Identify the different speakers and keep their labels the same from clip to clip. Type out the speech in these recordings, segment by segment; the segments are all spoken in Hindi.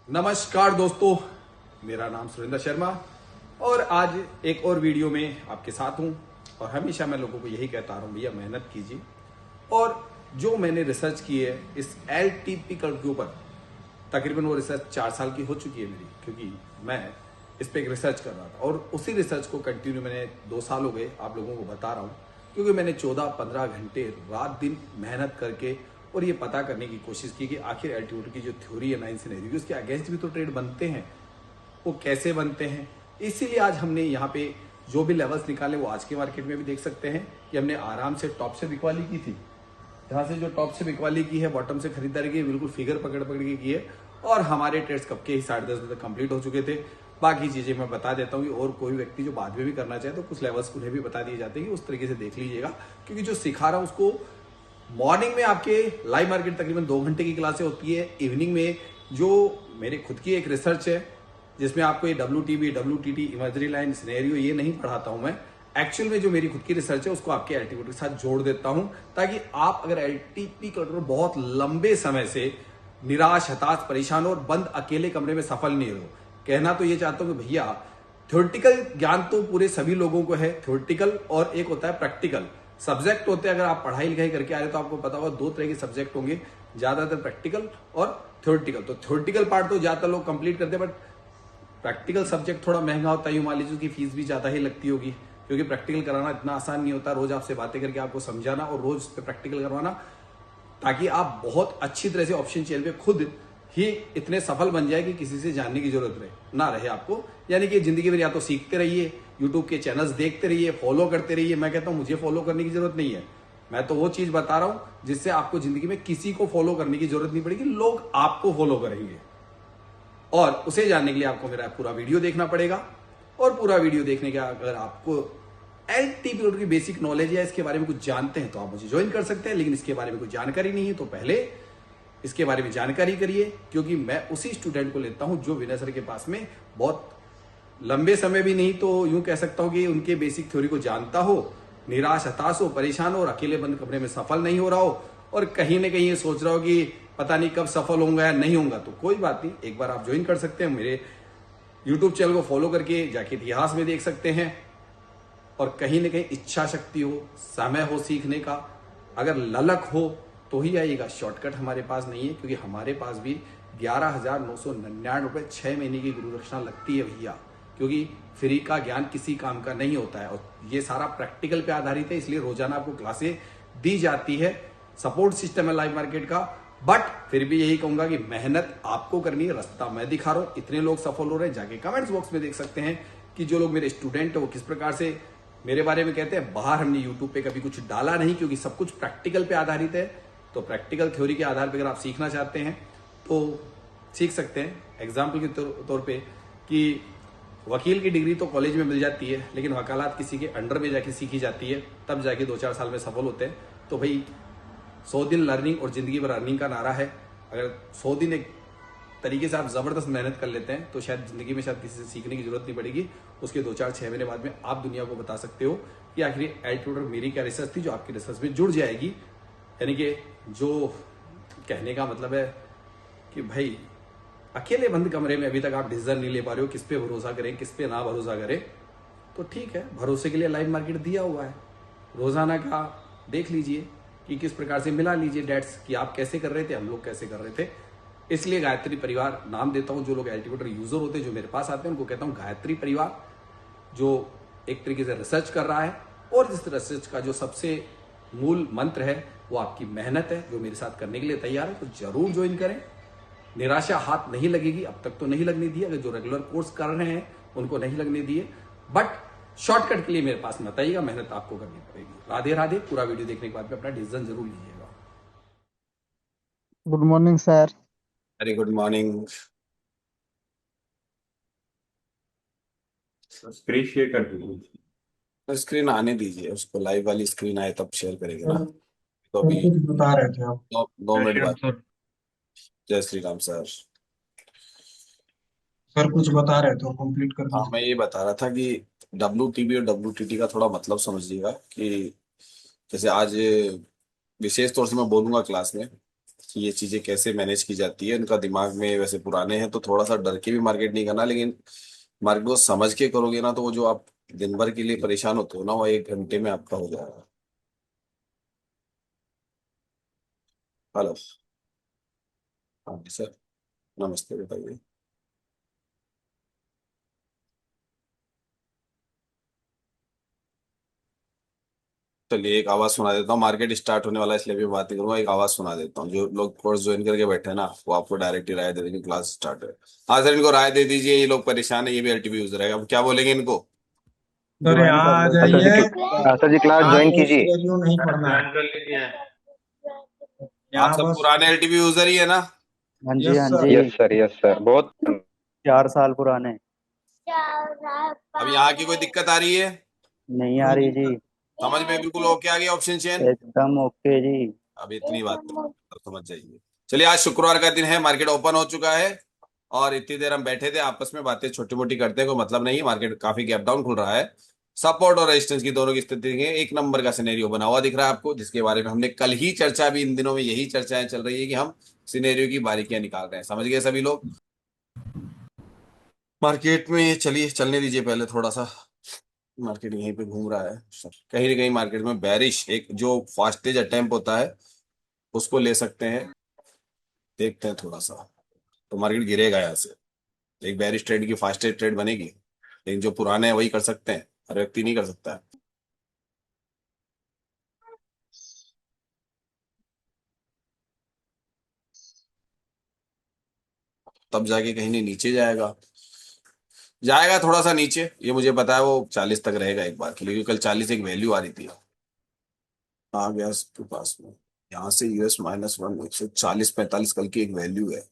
Speaker 1: नमस्कार दोस्तों, मेरा नाम सुरेंद्र शर्मा और आज एक और वीडियो में आपके साथ हूं। और हमेशा मैं लोगों को यही कहता रहा हूं, भैया मेहनत कीजिए। और जो मैंने रिसर्च की है इस LTP कल के ऊपर, तकरीबन वो रिसर्च 4 साल की हो चुकी है मेरी, क्योंकि मैं इस पे एक रिसर्च कर रहा था और उसी रिसर्च को कंटिन्यू मैंने 2 साल हो गए आप लोगों को बता रहा हूँ, क्योंकि मैंने 14-15 घंटे रात दिन मेहनत करके और ये पता करने की कोशिश की कि आखिर एल्टीट्यूड की जो थ्योरी है 9 सिनेरियो की, उसके अगेंस्ट भी तो ट्रेड बनते हैं, वो कैसे बनते हैं। इसीलिए आज हमने यहाँ पे जो भी लेवल्स निकाले वो आज के मार्केट में भी देख सकते हैं कि हमने आराम से टॉप से बिकवाली की थी। यहाँ से जो टॉप से बिकवाली की है, बॉटम से खरीदारी की, बिल्कुल फिगर पकड़ पकड़ के की है और हमारे ट्रेड्स कब के ही 10:30 बजे तक कंप्लीट हो चुके थे। बाकी चीजें मैं बता देता हूँ कि और कोई व्यक्ति जो बाद में भी करना चाहे तो कुछ लेवल्स उन्हें भी बता दिए जाते हैं कि उस तरीके से देख लीजिएगा, क्योंकि जो सिखा रहा हूँ उसको मॉर्निंग में आपके लाइव मार्केट तकरीबन 2 घंटे की क्लासें होती है। इवनिंग में जो मेरे खुद की एक रिसर्च है जिसमें आपको ये WTB, WTT, imagery line, scenario ये नहीं पढ़ाता हूं मैं। एक्चुअल में जो मेरी खुद की रिसर्च है उसको आपके एल्टीट्यूड के साथ जोड़ देता हूं, ताकि आप अगर LTP कंट्रोल बहुत लंबे समय से निराश, हताश, परेशान हो और बंद अकेले कमरे में सफल नहीं हो। कहना तो ये चाहता हूं कि भैया थ्योरेटिकल ज्ञान तो पूरे सभी लोगों को है, थ्योरेटिकल और एक होता है प्रैक्टिकल। सब्जेक्ट होते हैं, अगर आप पढ़ाई लिखाई करके आ रहे तो आपको पता होगा 2 तरह के सब्जेक्ट होंगे, ज्यादातर प्रैक्टिकल और थ्योरेटिकल। तो थ्योरेटिकल पार्ट तो ज्यादातर लोग कंप्लीट करते हैं, बट प्रैक्टिकल सब्जेक्ट थोड़ा महंगा होता है। मान लीजिए उसकी फीस भी ज्यादा ही लगती होगी, क्योंकि प्रैक्टिकल कराना इतना आसान नहीं होता। रोज आपसे बातें करके आपको समझाना और रोज उस पर प्रैक्टिकल करवाना, ताकि आप बहुत अच्छी तरह से ऑप्शन चेन पे खुद ही इतने सफल बन जाए कि किसी से जानने की जरूरत ना रहे आपको। यानी कि जिंदगी में या तो सीखते रहिए, यूट्यूब के चैनल्स देखते रहिए, फॉलो करते रहिए। मैं कहता हूं मुझे फॉलो करने की जरूरत नहीं है, मैं तो वो चीज बता रहा हूं जिससे आपको जिंदगी में किसी को फॉलो करने की जरूरत नहीं पड़ेगी, लोग आपको फॉलो करेंगे। और उसे जानने के लिए आपको मेरा पूरा वीडियो देखना पड़ेगा। और पूरा वीडियो देखने के अगर आपको LTP की बेसिक नॉलेज है, इसके बारे में कुछ जानते हैं, तो आप मुझे ज्वाइन कर सकते हैं। लेकिन इसके बारे में कुछ जानकारी नहीं है तो पहले इसके बारे में जानकारी करिए, क्योंकि मैं उसी स्टूडेंट को लेता हूं जो विनय सर के पास में बहुत लंबे समय भी नहीं तो यूं कह सकता हूं कि उनके बेसिक थ्योरी को जानता हो, निराश, हताश हो, परेशान हो और अकेले बंद कमरे में सफल नहीं हो रहा हो, और कहीं ना कहीं ये सोच रहा हो कि पता नहीं कब सफल होऊंगा या नहीं होऊंगा। तो कोई बात नहीं, एक बार आप ज्वाइन कर सकते हैं, मेरे यूट्यूब चैनल को फॉलो करके जाके इतिहास में देख सकते हैं। और कहीं ना कहीं इच्छा शक्ति हो, समय हो सीखने का, अगर ललक हो तो ही आइएगा। शॉर्टकट हमारे पास नहीं है, क्योंकि हमारे पास भी 11,999 रुपए 6 महीने की गुरु रक्षणा लगती है भैया, क्योंकि फ्री का ज्ञान किसी काम का नहीं होता है और ये सारा प्रैक्टिकल पे आधारित है। इसलिए रोजाना आपको क्लासें दी जाती है, सपोर्ट सिस्टम है लाइव मार्केट का। बट फिर भी यही कहूंगा कि मेहनत आपको करनी है, रास्ता मैं दिखा रहा हूं। इतने लोग सफल हो रहे हैं, जाके कमेंट्स बॉक्स में देख सकते हैं कि जो लोग मेरे स्टूडेंट है वो किस प्रकार से मेरे बारे में कहते हैं। बाहर हमने यूट्यूब पे कभी कुछ डाला नहीं, क्योंकि सब कुछ प्रैक्टिकल पे आधारित है। तो प्रैक्टिकल थ्योरी के आधार पर अगर आप सीखना चाहते हैं तो सीख सकते हैं। एग्जाम्पल के तौर पे कि वकील की डिग्री तो कॉलेज में मिल जाती है, लेकिन वकालत किसी के अंडर में जाके सीखी जाती है, तब जाके 2-4 साल में सफल होते हैं। तो भाई 100 दिन लर्निंग और जिंदगी भर अर्निंग का नारा है। अगर 100 दिन एक तरीके से आप जबरदस्त मेहनत कर लेते हैं तो शायद जिंदगी में शायद किसी से सीखने की जरूरत नहीं पड़ेगी। उसके 2-4-6 महीने बाद में आप दुनिया को बता सकते हो कि आखिर एल्टीट्यूड मेरी क्या रिसर्च थी जो आपकी रिसर्च में जुड़ जाएगी। यानी कि जो कहने का मतलब है कि भाई अकेले बंद कमरे में अभी तक आप डिसीजन नहीं ले पा रहे हो, किस पे भरोसा करें, किस पे ना भरोसा करें, तो ठीक है, भरोसे के लिए लाइव मार्केट दिया हुआ है। रोजाना का देख लीजिए कि किस प्रकार से मिला लीजिए डेट्स कि आप कैसे कर रहे थे, हम लोग कैसे कर रहे थे। इसलिए गायत्री परिवार नाम देता हूं। जो लोग एल्टीट्यूड यूजर होते हैं जो मेरे पास आते हैं उनको कहता हूं गायत्री परिवार, जो एक तरीके से रिसर्च कर रहा है। और इस रिसर्च का जो सबसे मूल मंत्र है वो आपकी मेहनत है, जो मेरे साथ करने के लिए तैयार है तो जरूर ज्वाइन करें। निराशा हाथ नहीं लगेगी, अब तक तो नहीं लगने दी। अगर जो रेगुलर कोर्स कर रहे हैं उनको नहीं लगने दिए, बट शॉर्टकट के लिए मेरे पास मत आइएगा, मेहनत आपको करनी पड़ेगी। राधे राधे। पूरा वीडियो देखने के बाद में अपना डिसीजन जरूर लीजिएगा।
Speaker 2: Good morning sir.
Speaker 1: अरे गुड मॉर्निंग।
Speaker 3: स्क्रीन शेयर कर दीजिए।
Speaker 1: स्क्रीन आने दीजिए, उसको लाइव वाली स्क्रीन आए तब शेयर करेंगे ना।
Speaker 2: सर
Speaker 1: तो
Speaker 2: सर
Speaker 1: अभी
Speaker 2: कुछ बता रहे थे आप।
Speaker 1: 2 मिनट
Speaker 3: श्री राम
Speaker 1: बाद।
Speaker 3: सर।
Speaker 1: जय श्री राम सर।
Speaker 2: सर कुछ बता रहे थे, कंप्लीट कर
Speaker 1: हाँ,
Speaker 2: दीजिए।
Speaker 1: मैं ये बता रहा था कि WTB और WTT का थोड़ा मतलब समझिएगा कि जैसे आज विशेष तौर से मैं बोलूंगा क्लास में
Speaker 4: ये चीजें कैसे मैनेज की जाती है, उनका दिमाग में वैसे पुराने हैं तो थोड़ा सा डर के भी मार्केट नहीं करना, लेकिन मार्केट को समझ के करोगे ना तो वो जो आप दिन भर के लिए परेशान होते हो ना, वो 1 घंटे में आपका हो जाएगा। हेलो। हाँ जी सर। नमस्ते, बताइए। चलिए एक आवाज सुना देता हूँ, मार्केट स्टार्ट होने वाला है इसलिए भी बात नहीं करूंगा, एक आवाज सुना देता हूँ। जो लोग कोर्स ज्वाइन करके बैठे हैं ना, वो आपको डायरेक्ट ही राय दे देंगे, क्लास स्टार्ट है। हाँ सर, इनको राय दे दीजिए, ये लोग परेशान है, ये भी एलटीवी यूजर है, अब क्या बोलेंगे इनको।
Speaker 2: सर
Speaker 5: ज्वाइन
Speaker 2: यहाँ
Speaker 5: कर
Speaker 2: आ
Speaker 5: लो सर जी।
Speaker 2: जाइए।
Speaker 5: सर जी क्लास
Speaker 2: यहाँ
Speaker 5: ज्वाइन
Speaker 2: कोर्स
Speaker 5: कीजिए।
Speaker 2: वैल्यू नहीं पढ़ना है।
Speaker 3: ज्वाइन कर लीजिए।
Speaker 4: आप
Speaker 2: यहाँ
Speaker 4: सब
Speaker 2: बस।
Speaker 4: पुराने एलटीवी यूजर ही है ना।
Speaker 5: हाँ जी
Speaker 2: यस
Speaker 5: हाँ
Speaker 2: सर।
Speaker 5: जी। यस सर, यस सर, बहुत 4 साल पुराने।
Speaker 4: अब यहाँ की कोई दिक्कत आ रही है?
Speaker 5: नहीं आ
Speaker 2: कोई
Speaker 5: रही जी।
Speaker 2: दिक्कत।
Speaker 4: समझ में बिल्कुल ओके आ गया ऑप्शन चेन।
Speaker 5: एकदम ओके जी।
Speaker 4: अब इतनी बात तो समझ जाइए। चलिए, आज शुक्रवार का दिन है, मार्केट ओपन हो चुका है और इतनी देर हम बैठे थे आपस में बातें छोटी मोटी करते हैं, कोई मतलब नहीं, मार्केट काफी गैप डाउन खुल रहा है। सपोर्ट और रेजिस्टेंस की दोनों की स्थिति है, एक नंबर का सिनेरियो बना हुआ दिख रहा है आपको, जिसके बारे में हमने कल ही चर्चा, भी इन दिनों में यही चर्चाएं चल रही है कि हम सिनेरियो की बारीकियां निकाल रहे हैं, समझ गए सभी लोग। मार्केट में चलिए चलने दीजिए, पहले थोड़ा सा मार्केट यहीं पे घूम रहा है, कहीं ना कहीं मार्केट में बैरिश एक जो फास्टेज अटेम्प्ट होता है उसको ले सकते हैं, देखते हैं थोड़ा सा। तो मार्केट गिरेगा यहाँ से, एक बेरिश ट्रेड की फास्टेस्ट ट्रेड बनेगी, लेकिन जो पुराने हैं वही कर सकते हैं, हर व्यक्ति नहीं कर सकता है। तब जाके कहीं नहीं नीचे जाएगा, जाएगा थोड़ा सा नीचे, ये मुझे पता है, वो 40 तक रहेगा एक बार के लिए, क्योंकि कल 40 एक वैल्यू आ रही थी, आ गया इसके पास में। यहाँ से यूएस -1 140-45 कल की एक वैल्यू है।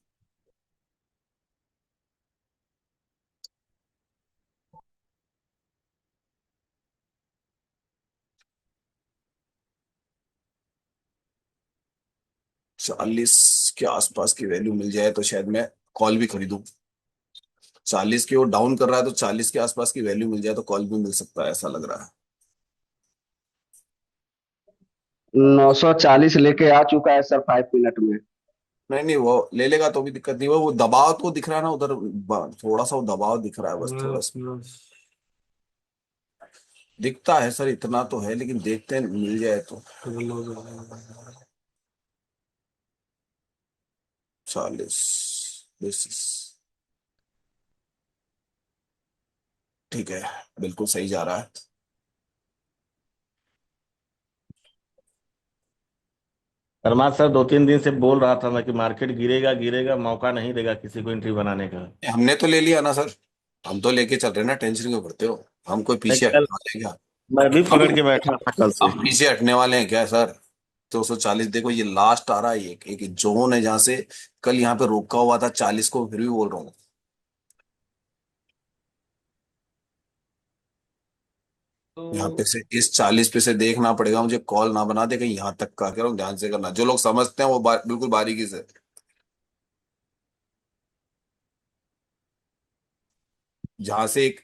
Speaker 4: चालीस के आसपास की वैल्यू मिल जाए तो शायद मैं कॉल भी खरीदूं। 40 की वो डाउन कर रहा है तो 40 के आसपास की वैल्यू मिल जाए तो कॉल भी मिल सकता है, ऐसा लग रहा है।
Speaker 5: 940 लेके आ चुका है सर 5 मिनट में।
Speaker 4: नहीं नहीं, वो ले लेगा तो भी दिक्कत नहीं, वो दबाव तो दिख रहा है ना उधर, थोड़ा सा वो दबाव दिख रहा है, बस थोड़ा सा दिखता है सर, इतना तो है, लेकिन देखते हैं मिल जाए तो। 40 बेसिस, ठीक है, बिल्कुल सही जा रहा है।
Speaker 6: अरमान सर 2-3 दिन से बोल रहा था मैं कि मार्केट गिरेगा गिरेगा, मौका नहीं देगा किसी को एंट्री बनाने का।
Speaker 4: हमने तो ले लिया ना सर, हम तो लेके चल रहे हैं ना, टेंशन क्यों करते हो, हम कोई
Speaker 6: मैं
Speaker 4: पीछे
Speaker 6: कल
Speaker 4: हटने वाले हैं क्या?
Speaker 6: मैं भी पकड़ के बैठा था कल से।
Speaker 4: हम पीछे हटने वाले हैं क्या सर? 240 देखो, ये लास्ट आ रहा है, एक जोन है जहां से कल यहाँ पे रोका हुआ था 40 को, फिर भी बोल रहा हूँ। यहाँ पे से इस 40 पे से देखना पड़ेगा मुझे, कॉल ना बना दे कहीं, यहाँ तक का कह रहा हूँ, ध्यान से करना, जो लोग समझते हैं वो बिल्कुल बारीकी से। जहां से एक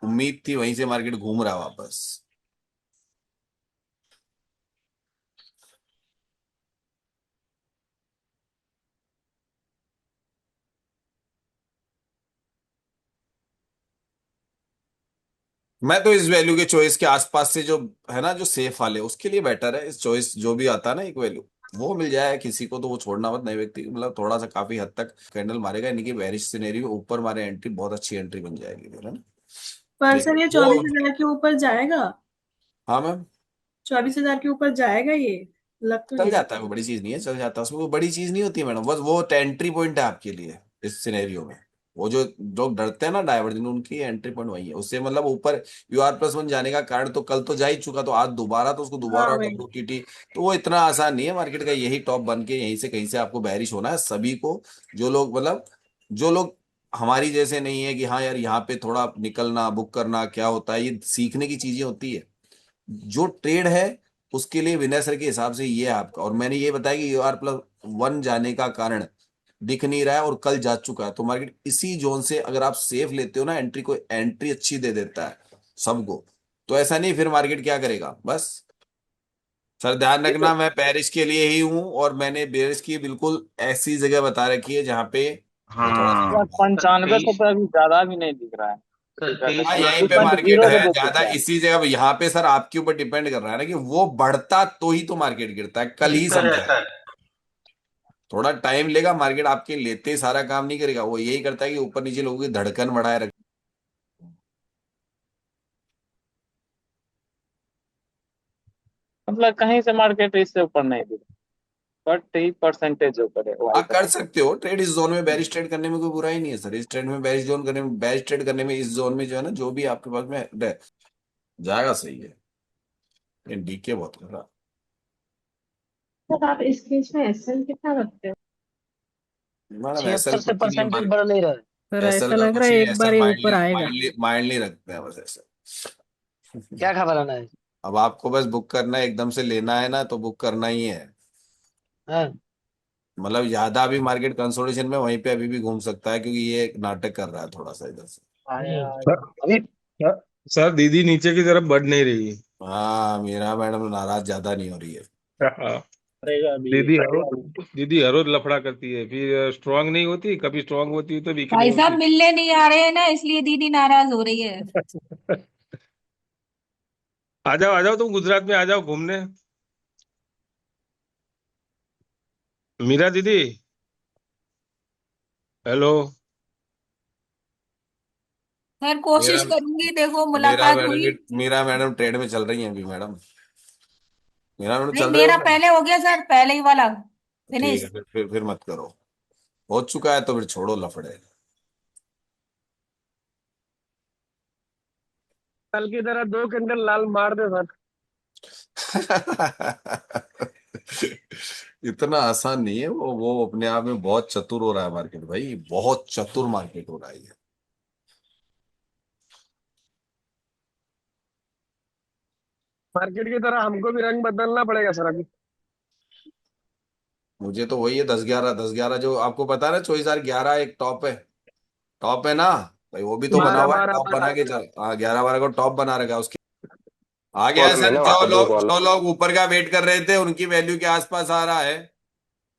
Speaker 4: उम्मीद थी वहीं से मार्केट घूम रहा है वापस। मैं तो इस वैल्यू के चॉइस के आसपास से जो है ना, जो सेफ वाले उसके लिए बेटर है, इस चॉइस जो भी आता है ना एक वैल्यू, वो मिल जाए किसी को तो वो छोड़ना मत, नए व्यक्ति को, मतलब थोड़ा सा काफी हद तक कैंडल मारेगा, यानी कि बेरिश सिनेरियो ऊपर मारे एंट्री, बहुत अच्छी एंट्री बन जाएगी फिर, है ना।
Speaker 7: पर
Speaker 4: ठीक है
Speaker 7: सर ये
Speaker 4: वो।
Speaker 7: 24,000 के ऊपर जाएगा?
Speaker 4: हाँ मैम,
Speaker 7: 24,000 के ऊपर जाएगा ये? लग तो
Speaker 4: चल
Speaker 7: नहीं
Speaker 4: जाता है,
Speaker 7: रहा।
Speaker 4: वो बड़ी चीज नहीं है, चल जाता है, उसमें कोई बड़ी चीज नहीं होती है मैडम, बस वो एंट्री पॉइंट है आपके लिए इस सिनेरियो में। वो जो लोग डरते हैं ना डाइवर्जन, उनकी एंट्री पॉइंट वही है, उससे मतलब ऊपर UR+1 जाने का कारण तो कल तो जा ही चुका, तो आज दोबारा तो उसको
Speaker 7: हाँ
Speaker 4: दोबारा
Speaker 7: वही।
Speaker 4: WTT, तो वो इतना आसान नहीं है, मार्केट का यही टॉप बन के यहीं से कहीं से आपको बेरिश होना है सभी को। जो लोग मतलब जो लोग हमारी जैसे नहीं है कि हाँ यार यहाँ पे थोड़ा निकलना बुक करना क्या होता है, ये सीखने की चीजें होती है। जो ट्रेड है उसके लिए विनय के हिसाब से ये है आपका, और मैंने ये बताया कि UR+1 जाने का कारण दिख नहीं रहा है और कल जा चुका है, तो मार्केट इसी जोन से अगर आप सेफ लेते हो ना एंट्री को, एंट्री अच्छी दे देता है सबको, तो ऐसा नहीं फिर मार्केट क्या करेगा, बस सर ध्यान रखना, मैं पेरिस के लिए ही हूँ और मैंने पेरिस की बिल्कुल ऐसी जगह बता रखी है जहाँ पे वो थोड़ा सा
Speaker 6: हाँ।
Speaker 8: 95 से तो अभी ज्यादा भी नहीं दिख रहा है।
Speaker 4: हाँ, यहीं
Speaker 8: टू
Speaker 4: पे
Speaker 8: पॉइंट
Speaker 4: मार्केट
Speaker 8: जीरो पे
Speaker 4: है
Speaker 8: बुक
Speaker 4: ज्यादा,
Speaker 8: होता है।
Speaker 4: इसी जगह पे। यहाँ पे सर आपके ऊपर डिपेंड कर रहा है ना कि वो बढ़ता तो ही तो मार्केट गिरता है, कल ही समझाया। थोड़ा टाइम लेगा, मार्केट आपके लेते ही सारा काम नहीं करेगा, वो यही करता है कि ऊपर नीचे लोगों की धड़कन बढ़ाए रख।
Speaker 8: मतलब कहीं से मार्केट इससे ऊपर नहीं दिख रहा, बट ही परसेंटेज जो करे
Speaker 4: हाँ,
Speaker 8: वही
Speaker 4: कर
Speaker 8: करे।
Speaker 4: सकते हो ट्रेड इस जोन में, बेरिश ट्रेड करने में कोई बुराई नहीं है सर। इस ट्रेड में बेरिश जोन करने में, बेरिश ट्रेड करने में इस जोन में जो है ना, जो भी आपके पास में जाएगा सही है। ये डीके बहुत कर रहा।
Speaker 7: सर आप इस केस में एसएल कितना रखते हो?
Speaker 4: मैडम एसएल
Speaker 8: 76 से
Speaker 4: कुछ नहीं,
Speaker 8: परसेंटेज बढ़ नहीं रहा है।
Speaker 7: सर
Speaker 4: एसएल
Speaker 7: ऐसा
Speaker 4: का
Speaker 7: लग रहा
Speaker 4: कुछ
Speaker 7: है
Speaker 4: नहीं,
Speaker 7: एक बार
Speaker 4: एसएल
Speaker 7: ये ऊपर
Speaker 4: माइंडली
Speaker 7: आएगा।
Speaker 4: माइंडली माइंडली रखते हैं बस ऐसा।
Speaker 8: क्या खबर आना है?
Speaker 4: अब आपको बस बुक करना है, एकदम से लेना है ना तो बुक करना ही है।
Speaker 8: हाँ।
Speaker 4: मतलब ज्यादा अभी मार्केट कंसोलिडेशन में वहीं पे अभी भी घूम सकता है, क्योंकि ये एक नाटक कर रहा है थोड़ा सा इधर से।
Speaker 2: सर
Speaker 8: अभी
Speaker 2: सर सर, दीदी नीचे की तरफ बढ़ नहीं रही।
Speaker 4: हाँ, मेरा मैडम नाराज ज्यादा नहीं हो रही है।
Speaker 2: हाँ,
Speaker 8: बढ़ेगा अभी।
Speaker 2: दीदी हर रोज लफड़ा करती है, फिर स्ट्रांग नहीं होती, कभी स्ट्रांग होती है तो वीक नहीं
Speaker 9: भाई साहब
Speaker 2: होती।
Speaker 9: मिलने नहीं आ रहे हैं ना, इसलिए दीदी नाराज हो रही है।
Speaker 2: आ जाओ तुम गुजरात में आ जाओ घूमने। मीरा दीदी, हेलो।
Speaker 9: सर
Speaker 4: मेरा
Speaker 9: कोशिश करूंगी, देखो
Speaker 4: मेरा
Speaker 9: मुलाकात
Speaker 4: मैडम
Speaker 9: हुई।
Speaker 4: की मेरा मैडम ट्रेड में चल रही है अभी मैडम। मेरा मैडम
Speaker 9: नहीं,
Speaker 4: चल रहे हो
Speaker 9: मेरा
Speaker 4: मैडम।
Speaker 9: पहले हो गया सर, पहले ही वाला
Speaker 4: ठीक है,
Speaker 9: फिनिश।
Speaker 4: फिर मत करो। हो चुका है तो फिर छोड़ो लफड़े।
Speaker 8: कल की तरह 2 कैंडल लाल मार दे सर।
Speaker 4: इतना आसान नहीं है वो अपने आप में बहुत चतुर हो रहा है मार्केट भाई, बहुत चतुर मार्केट हो रहा है ये।
Speaker 8: मार्केट की तरह हमको भी रंग बदलना पड़ेगा सर अभी।
Speaker 4: मुझे तो वही है 10-11, 10-11 जो आपको पता है ना, 24,011 एक टॉप है ना भाई, वो भी तो बना
Speaker 8: बारह
Speaker 4: हुआ है,
Speaker 8: बारह
Speaker 4: टॉप बना
Speaker 8: बारह
Speaker 4: के चल। हाँ, 11-12 को टॉप बना रखा है उसके। आ गया है सर, जो लोग ऊपर का वेट कर रहे थे उनकी वैल्यू के आसपास आ रहा है।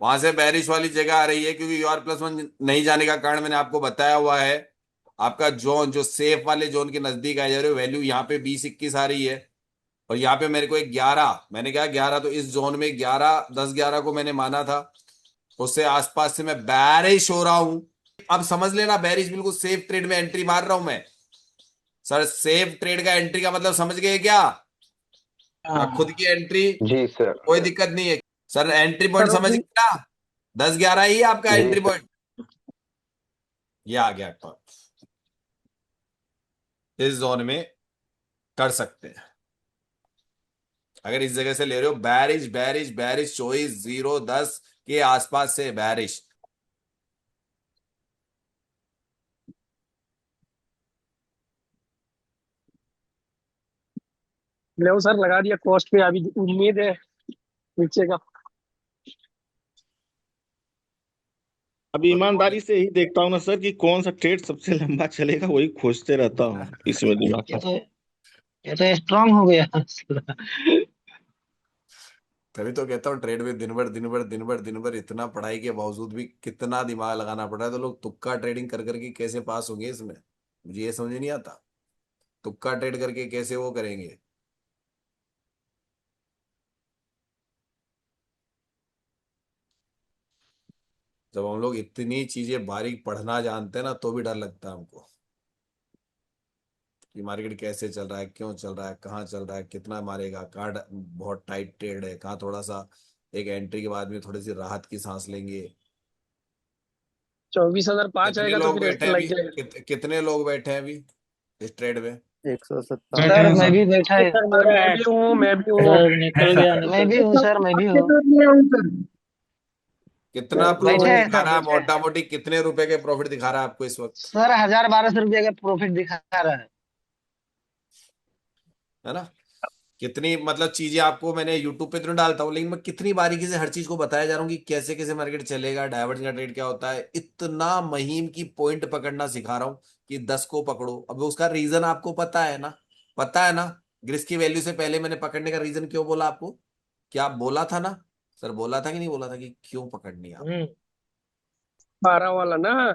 Speaker 4: वहां से बेरिश वाली जगह आ रही है, क्योंकि UR+1 नहीं जाने का कारण मैंने आपको बताया हुआ है। आपका जोन जो सेफ वाले जोन के नजदीक आ जा रहे हो, वैल्यू यहाँ पे 20-21 आ रही है। और यहाँ पे मेरे को एक 11, मैंने कहा 11, तो इस जोन में 11, 10-11 को मैंने माना था। उससे आसपास से मैं बैरिश हो रहा हूं। अब समझ लेना, बैरिश बिल्कुल सेफ ट्रेड में एंट्री मार रहा हूं मैं। सर सेफ ट्रेड का एंट्री का मतलब समझ गए क्या? मैं खुद की एंट्री,
Speaker 5: जी सर।
Speaker 4: कोई दिक्कत नहीं है। सर एंट्री पॉइंट
Speaker 8: सर
Speaker 4: समझ गए ना? 10-11 ही है आपका
Speaker 5: जी
Speaker 4: एंट्री
Speaker 5: सर।
Speaker 4: पॉइंट। ये आ गया टॉप, इस जोन में कर सकते हैं। अगर इस जगह से ले रहे हो बैरिश बैरिश बैरिश 24-0-10 के आसपास से बैरिश।
Speaker 8: ले सर लगा दिया कॉस्ट पे, अभी उम्मीद है नीचे का।
Speaker 6: अभी ईमानदारी से यही देखता हूँ ना सर कि कौन सा ट्रेड सबसे लंबा चलेगा, वही खोजते रहता हूँ इसमें दिमाग
Speaker 8: ये तो ये तो स्ट्रांग हो गया।
Speaker 4: तभी तो कहता हूँ ट्रेड में दिन भर दिन भर दिन भर दिन भर इतना पढ़ाई के बावजूद भी कितना दिमाग लगाना पड़ रहा है, तो लोग तुक्का ट्रेडिंग कर करके कैसे पास होंगे इसमें, मुझे ये समझ नहीं आता। तुक्का ट्रेड करके कैसे वो करेंगे। जब हम लोग इतनी चीजें बारीक पढ़ना जानते हैं ना, तो भी डर लगता है हमको कि मार्केट कैसे चल रहा है, क्यों चल रहा है, कहाँ चल रहा है, कितना मारेगा, कहाँ बहुत टाइट ट्रेड है, कहाँ थोड़ा सा एक एंट्री के बाद में थोड़ी सी राहत की सांस लेंगे।
Speaker 8: 24,005
Speaker 4: कितने
Speaker 8: आएगा तो
Speaker 4: लोग
Speaker 8: फिर
Speaker 4: बैठे हैं
Speaker 8: लग
Speaker 4: अभी,
Speaker 8: जाएगा।
Speaker 4: कितने लोग बैठे हैं अभी इस ट्रेड में?
Speaker 5: 157।
Speaker 2: बैठे हैं
Speaker 8: मैं
Speaker 2: सर।
Speaker 8: भी बैठा है सर, मैं भी हूँ, मैं भी हूँ।
Speaker 2: सर
Speaker 8: निकल
Speaker 2: सर
Speaker 8: गया, मैं भी हूँ सर, मैं भी हूँ।
Speaker 4: कितना
Speaker 8: बैठे
Speaker 4: प्रॉफिट
Speaker 8: हैं
Speaker 4: दिखा
Speaker 8: सर,
Speaker 4: रहा है,
Speaker 8: बैठे हैं।
Speaker 4: मोटा मोटी कितने रुपए के प्रॉफिट दिखा रहा है आपको इस वक्त?
Speaker 8: सर 1,000-1,200 रुपये का प्रॉफिट दिखा रहा है।
Speaker 4: है ना? कितनी मतलब चीजें आपको मैंने यूट्यूब पे तो नहीं डालता हूँ, लेकिन मैं कितनी बारीकी से हर चीज को बताया जा रहा हूँ कि कैसे कैसे मार्केट चलेगा, डायवर्जन का ट्रेड क्या होता है, इतना महीन की पॉइंट पकड़ना सिखा रहा हूँ कि 10 को पकड़ो। अब उसका रीजन आपको पता है ना? पता है ना? ग्रिस की वैल्यू से पहले मैंने पकड़ने का रीजन क्यों बोला आपको? क्या बोला था ना सर, बोला था कि नहीं बोला था कि क्यों पकड़नी है आप?
Speaker 10: 12 वाला ना।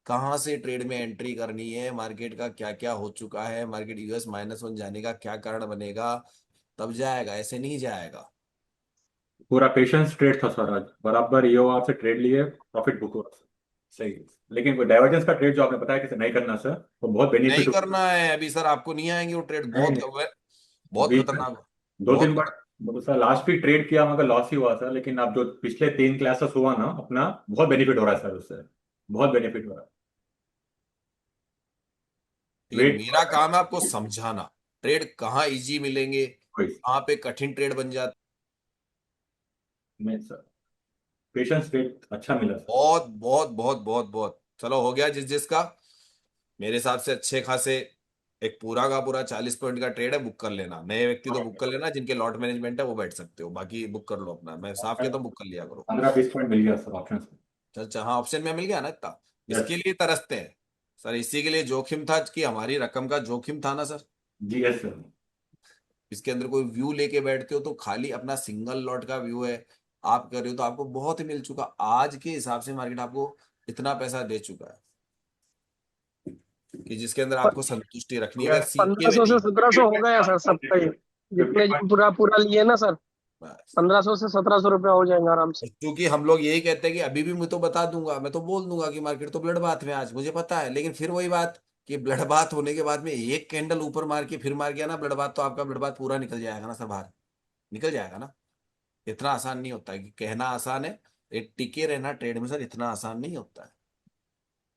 Speaker 4: कहाँ से ट्रेड में एंट्री करनी है, मार्केट का क्या क्या हो चुका है, मार्केट यूएस -1 जाने का क्या कारण बनेगा, तब जाएगा, ऐसे नहीं जाएगा।
Speaker 3: पूरा पेशेंस ट्रेड था सर आज, बराबर ईओआर से ट्रेड लिए, प्रॉफिट बुक हुआ सर। सही है। लेकिन वो डाइवर्जेंस का ट्रेड जो आपने बताया कि नहीं करना सर, वो बहुत
Speaker 4: नहीं
Speaker 3: बेनिफिट हो।
Speaker 4: करना है अभी सर, आपको नहीं आएंगे वो ट्रेड,
Speaker 3: नहीं
Speaker 4: बहुत
Speaker 3: नहीं,
Speaker 4: बहुत
Speaker 3: बीच में
Speaker 4: खतरनाक है।
Speaker 3: दो
Speaker 4: बहुत
Speaker 3: तीन बार मतलब सर लास्ट भी ट्रेड किया मगर लॉस ही हुआ सर, लेकिन अब जो पिछले 3 क्लासेस हुआ ना अपना, बहुत बेनिफिट हो रहा है सर उससे, बहुत बेनिफिट हो रहा है।
Speaker 4: ये
Speaker 3: वेट
Speaker 4: मेरा काम है आपको समझाना, ट्रेड कहाँ इजी मिलेंगे,
Speaker 3: कोई
Speaker 4: कहाँ पे कठिन ट्रेड बन जाते।
Speaker 3: नहीं सर, पेशेंस ट्रेड अच्छा मिला सर।
Speaker 4: बहुत बहुत बहुत बहुत बहुत चलो, हो गया जिस जिसका। मेरे हिसाब से अच्छे खासे एक पूरा का पूरा 40 पॉइंट का ट्रेड है, बुक कर लेना। नए व्यक्ति तो बुक कर लेना, जिनके लॉट मैनेजमेंट है वो बैठ सकते हो, बाकी बुक कर लो अपना। मैं साफ कहता हूँ बुक कर लिया करो।
Speaker 3: 15-20 पॉइंट मिल गया सर ऑप्शन में।
Speaker 4: अच्छा हाँ, ऑप्शन में मिल गया ना इतना।
Speaker 3: यस।
Speaker 4: इसके लिए तरसते हैं सर, इसी के लिए जोखिम था कि हमारी रकम का जोखिम था ना सर।
Speaker 3: जी यस सर।
Speaker 4: इसके अंदर कोई व्यू लेके बैठते हो तो खाली अपना सिंगल लॉट का व्यू है, आप कर रहे हो तो आपको बहुत ही मिल चुका। आज के हिसाब से मार्केट आपको इतना पैसा दे चुका है कि जिसके अंदर आपको संतुष्टि रखनी है, अगर सीखे
Speaker 10: पंद्रह
Speaker 4: हुए
Speaker 10: सौ से
Speaker 4: नहीं।
Speaker 10: 1700 हो गया सर सबका ही। जितने पूरा पूरा लिए ना सर,
Speaker 4: बस।
Speaker 10: 1500 से 1700 रुपया हो जाएंगे आराम से।
Speaker 4: और क्योंकि हम लोग यही कहते हैं कि अभी भी मैं तो बता दूंगा, मैं तो बोल दूंगा कि मार्केट तो ब्लड बाथ में आज, मुझे पता है, लेकिन फिर वही बात कि ब्लड बाथ होने के बाद में एक कैंडल ऊपर मार के फिर मार गया ना ब्लड बाथ, तो आपका ब्लड बाथ पूरा निकल जाएगा ना सर, बाहर निकल जाएगा ना। इतना आसान नहीं होता है कि कहना आसान है, ये टिके रहना ट्रेड में सर इतना आसान नहीं होता है।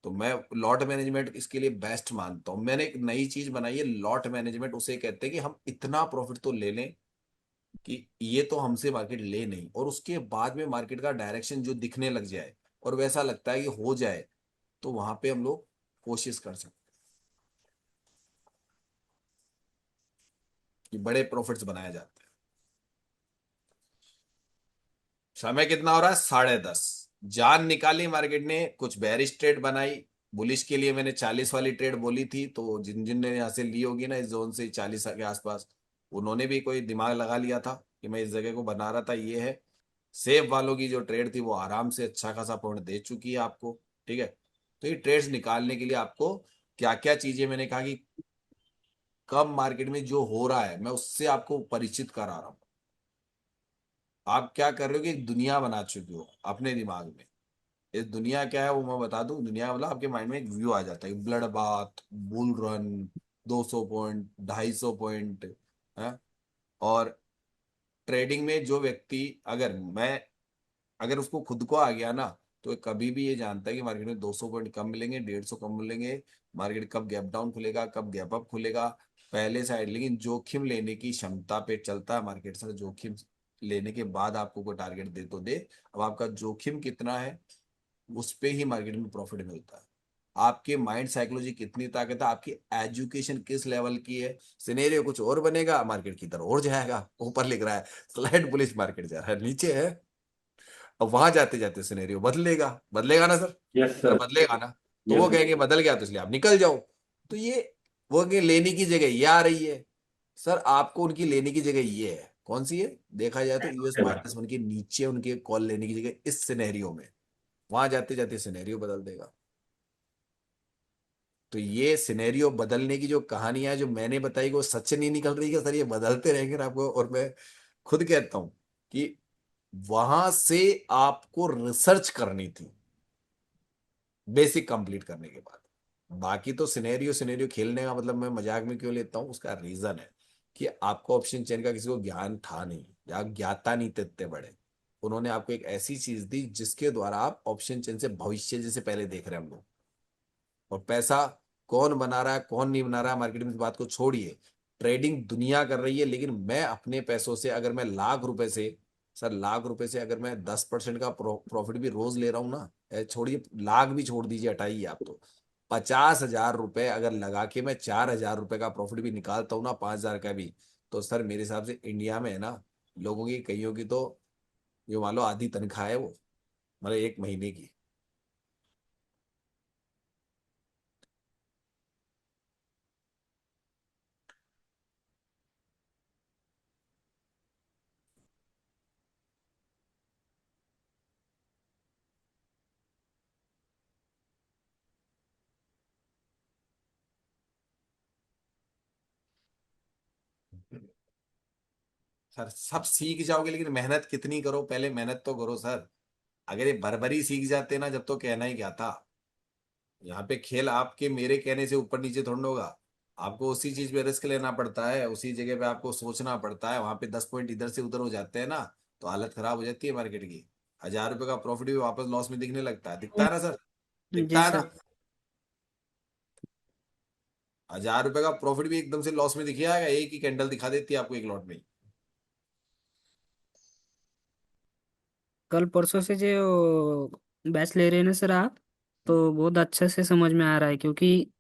Speaker 4: तो मैं लॉट मैनेजमेंट इसके लिए बेस्ट मानता हूँ। मैंने एक नई चीज बनाई है लॉट मैनेजमेंट, उसे कहते हैं कि हम इतना प्रॉफिट तो ले लें कि ये तो हमसे मार्केट ले नहीं, और उसके बाद में मार्केट का डायरेक्शन जो दिखने लग जाए और वैसा लगता है कि हो जाए, तो वहां पे हम लोग कोशिश कर सकते हैं कि बड़े प्रॉफिट्स बनाए जाते हैं। समय कितना हो रहा है? 10:30। जान निकाली मार्केट ने, कुछ बेरिश ट्रेड बनाई। बुलिश के लिए मैंने 40 वाली ट्रेड बोली थी, तो जिन जिन ने यहाँ से ली होगी ना इस जोन से 40 के आसपास, उन्होंने भी कोई दिमाग लगा लिया था कि मैं इस जगह को बना रहा था, ये है। सेफ वालों की जो ट्रेड थी वो आराम से अच्छा खासा पॉइंट दे चुकी है आपको, ठीक है। तो ये ट्रेड्स निकालने के लिए आपको क्या क्या चीजें, मैंने कहा कि कब मार्केट में जो हो रहा है मैं उससे आपको परिचित करा रहा हूँ। आप क्या कर रहे हो कि एक दुनिया बना चुके हो अपने दिमाग में। इस दुनिया क्या है वो मैं बता दूं। दुनिया मतलब आपके माइंड में एक व्यू आ जाता है, blood bath, bull run, 200 point, 250 point है। और ट्रेडिंग में जो व्यक्ति, अगर उसको खुद को आ गया ना, तो कभी भी ये जानता है कि मार्केट में 200 पॉइंट कम मिलेंगे, 150 कम मिलेंगे, मार्केट कब गैप डाउन खुलेगा, कब गैप अप खुलेगा, पहले साइड। लेकिन जोखिम लेने की क्षमता पे चलता है मार्केट सर। जोखिम लेने के बाद आपको कोई टारगेट दे तो दे, अब आपका जोखिम कितना है उस पे ही मार्केट में प्रॉफिट मिलता है। आपके माइंड साइकोलॉजी कितनी ताकत है, आपकी एजुकेशन किस लेवल की है। सिनेरियो कुछ और बनेगा, मार्केट की तरफ और जाएगा। ऊपर लिख रहा है स्लाइड बुलिश, मार्केट जा रहा है, नीचे है। अब वहां जाते जाते सिनेरियो बदलेगा, बदलेगा ना सर?
Speaker 3: Yes
Speaker 4: sir
Speaker 3: sir.
Speaker 4: बदलेगा ना। तो वो
Speaker 3: यस।
Speaker 4: कहेंगे बदल गया तो इसलिए आप निकल जाओ। तो ये वो कहेंगे लेने की जगह ये आ रही है। सर आपको उनकी लेने की जगह ये है, कौन सी है? देखा जाए तो यूएस -1 के नीचे उनके कॉल लेने की जगह इस सिनेरियो में, वहां जाते जाते सिनेरियो बदल देगा। तो ये सिनेरियो बदलने की जो कहानियां है जो मैंने बताई वो सच नहीं निकल रही है सर, ये बदलते रहेंगे ना आपको। और मैं खुद कहता हूं कि वहां से आपको रिसर्च करनी थी बेसिक कंप्लीट करने के बाद। बाकी तो सिनेरियो सिनेरियो खेलने का मतलब मैं मजाक में क्यों लेता हूँ, उसका रीजन है कि आपको ऑप्शन चेन का किसी को ज्ञान था नहीं, या ज्ञाता नहीं थे इतने बड़े। उन्होंने आपको एक ऐसी चीज दी जिसके द्वारा आप ऑप्शन चेन से भविष्य जैसे पहले देख रहे हैं हम लोग। और पैसा कौन बना रहा है कौन नहीं बना रहा है मार्केट में, इस बात को छोड़िए। ट्रेडिंग दुनिया कर रही है, लेकिन मैं अपने पैसों से, अगर मैं लाख रुपए से, सर लाख रुपए से अगर मैं 10% का प्रॉफिट भी रोज ले रहा हूँ ना, छोड़िए लाख भी छोड़ दीजिए, हटाइए आप, तो 50,000 रुपए अगर लगा के मैं 4,000 रुपए का प्रॉफिट भी निकालता हूँ ना, 5,000 का भी, तो सर मेरे हिसाब से इंडिया में है ना, लोगों की कईयों की तो ये मान लो आधी तनख्वाह है वो, मतलब एक महीने की। सर सब सीख जाओगे, लेकिन मेहनत कितनी करो, पहले मेहनत तो करो सर। अगर ये भरभरी सीख जाते ना जब, तो कहना ही क्या था। यहाँ पे खेल आपके मेरे कहने से ऊपर नीचे थोड़ा होगा। आपको उसी चीज पे रिस्क लेना पड़ता है, उसी जगह पे आपको सोचना पड़ता है। वहां पे 10 पॉइंट इधर से उधर हो जाते हैं ना, तो हालत खराब हो जाती है मार्केट की। 1000 रुपए का प्रॉफिट भी वापस लॉस में दिखने लगता है। दिखता है ना सर, दिखता
Speaker 10: जी
Speaker 4: है
Speaker 10: सर।
Speaker 4: ना। 1000 रुपए का प्रॉफिट भी एकदम से लॉस में दिख जाएगा, एक ही कैंडल दिखा देती है आपको एक लॉट में।
Speaker 10: कल परसों से जो बैच ले रहे हैं ना सर आप, तो बहुत अच्छे से समझ में आ रहा है, क्योंकि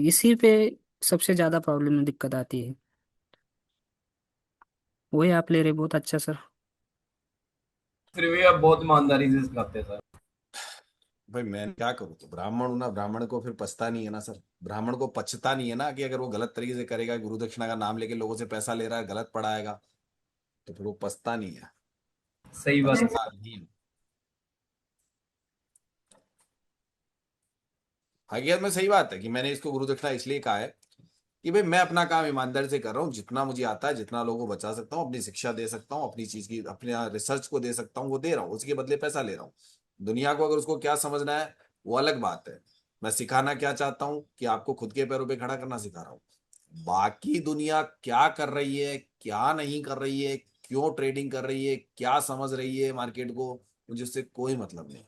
Speaker 10: इसी पे सबसे ज्यादा प्रॉब्लम में दिक्कत आती है। वही आप ले रहे, बहुत अच्छा सर।
Speaker 11: फिर भी आप बहुत ईमानदारी से सिखाते हैं सर।
Speaker 4: भाई मैं क्या करूँ, तो ब्राह्मण हूं ना, ब्राह्मण को फिर पछता नहीं है ना सर। ब्राह्मण को पछता नहीं है ना कि अगर वो गलत तरीके से करेगा, गुरु दक्षिणा का नाम लेके लोगों से पैसा ले रहा है, गलत पढ़ाएगा, तो फिर वो पछता नहीं है।
Speaker 11: सही बात है।
Speaker 4: पछता नहीं। हकीकत में सही बात है कि मैंने इसको गुरु दक्षिणा इसलिए कहा है कि भाई मैं अपना काम ईमानदारी से कर रहा हूँ, जितना मुझे आता है, जितना लोगों को बचा सकता हूँ, अपनी शिक्षा दे सकता हूँ, अपनी चीज की, अपने रिसर्च को दे सकता हूँ, वो दे रहा हूँ, उसके बदले पैसा ले रहा हूँ। दुनिया को अगर उसको क्या समझना है वो अलग बात है। मैं सिखाना क्या चाहता हूँ कि आपको खुद के पैरों पे खड़ा करना सिखा रहा हूँ। बाकी दुनिया क्या कर रही है, क्या नहीं कर रही है, क्यों ट्रेडिंग कर रही है, क्या समझ रही है मार्केट को, मुझे उससे कोई मतलब नहीं।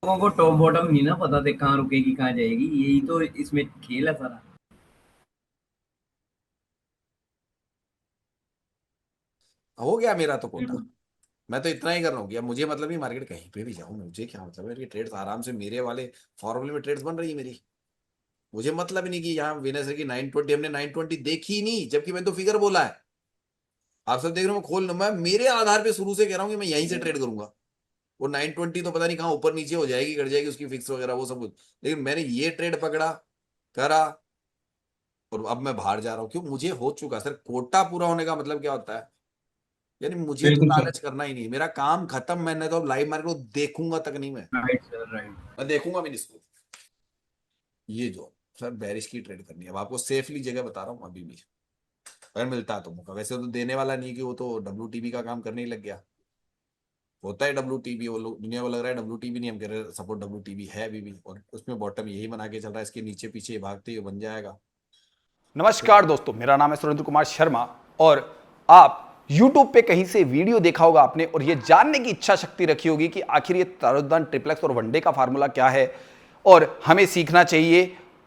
Speaker 11: लोगों को टॉप बॉटम नहीं ना पता थे, कहाँ रुकेगी कहाँ जाएगी, यही तो इसमें खेल है सारा।
Speaker 4: हो गया मेरा तो कोटा। मैं तो इतना ही कर रहा हूँ कि अब मुझे मतलब नहीं मार्केट कहीं पे भी जाऊँ, मुझे क्या मतलब है कि ट्रेड्स आराम से मेरे वाले फॉर्मूले में ट्रेड्स बन रही है मेरी। मुझे मतलब ही नहीं कि यहाँ विनर्स की 920 हमने 920 देखी ही नहीं, जबकि मैंने तो फिगर बोला है। आप सब देख रहे हो, मैं खोल मैं मेरे आधार पे शुरू से कह रहा हूँ कि मैं यहीं से ट्रेड करूंगा। वो 920 तो पता नहीं कहाँ ऊपर नीचे हो जाएगी, कट जाएगी उसकी फिक्स वगैरह वो सब कुछ, लेकिन मैंने ये ट्रेड पकड़ा, करा, और अब मैं बाहर जा रहा हूँ। क्यों, मुझे हो चुका सर। कोटा पूरा होने का मतलब क्या होता है, यानी मुझे तो
Speaker 11: बिल्कुल सर।
Speaker 4: लालच करना ही नहीं, मेरा काम खत्म। मैंने तो लाइव मार्केट को देखूंगा तक नहीं,
Speaker 11: राइट सर, राइट।
Speaker 4: मैं देखूंगा भी नहीं इसको। ये जो सर बेरिश की ट्रेड करनी है, अब आपको सेफली जगह बता रहा हूँ अभी भी, अगर मिलता है तो मौका। वैसे तो देने वाला नहीं, कि वो तो WTB का काम करने ही लग गया। होता है WTB, वो लोग दुनिया को लग रहा है WTB नहीं, हम कह रहे हैं सपोर्ट WTB है अभी भी, और उसमें बॉटम यही बना के चल रहा है, इसके नीचे पीछे भागते ही बन जाएगा।
Speaker 1: नमस्कार दोस्तों, मेरा नाम है सुरेंद्र कुमार शर्मा और आप YouTube पे कहीं से वीडियो देखा होगा आपने और ये जानने की इच्छा शक्ति रखी होगी कि आखिर ये तारुदान ट्रिप्लेक्स और वनडे का फार्मूला क्या है और हमें सीखना चाहिए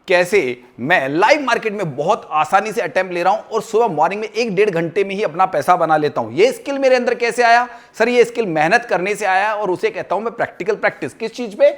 Speaker 1: कैसे मैं लाइव मार्केट में बहुत आसानी से अटेम्प्ट ले रहा हूं और सुबह मॉर्निंग में 1-1.5 घंटे में ही अपना पैसा बना लेता हूं। ये स्किल मेरे अंदर कैसे आया सर? ये स्किल मेहनत करने से आया और उसे कहता हूं मैं प्रैक्टिकल प्रैक्टिस। किस चीज पे?